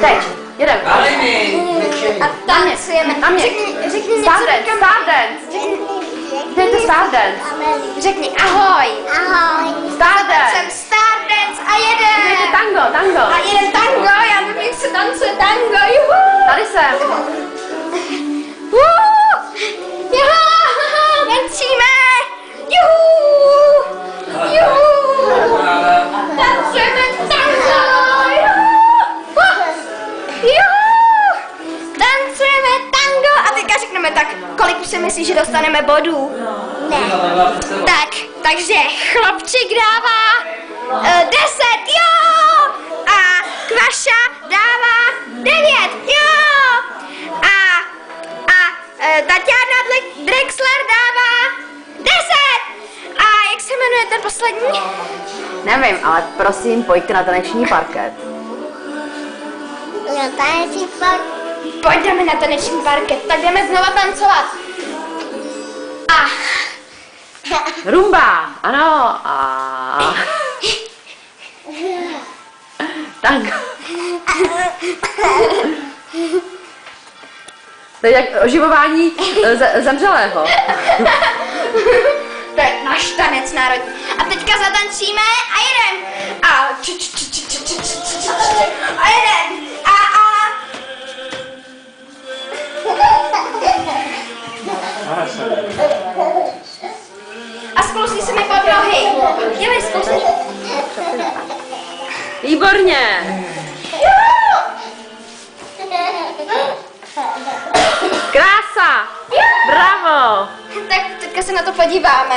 Teď, jedeme. A tancujeme. Na mě. Řekni Stardance, Stardance. Dejte Stardance. Řekni ahoj. Ahoj. Stardance. Jsem Stardance a Dejte jedem. tango. A jedem tango, já nevím, jak se tancuje tango, juhu. Tady jsem. Juhu, tancíme. Juhu. Juhu. Tancujeme tango. Juhu. Tancujeme tango. A teďka řekneme tak, kolik si myslíš, že dostaneme bodů? Ne. Takže chlapček dává 10, jo! A Kvaša dává 9, jo! A Tatiana Drexler dává 10! A jak se jmenuje ten poslední? Nevím, ale prosím, pojďte na taneční parket. No, taneční park. Pojďme na taneční parket, tak jdeme znova tancovat. A Rumba, ano. A... Tango. To je jak oživování zemřelého. to je náš tanec národní. A teďka zatancíme a jedem. A a jedem. A sklouzni se mi pod nohy. Dělej, sklouzni. Výborně. Krása. Bravo. Tak teďka se na to podíváme.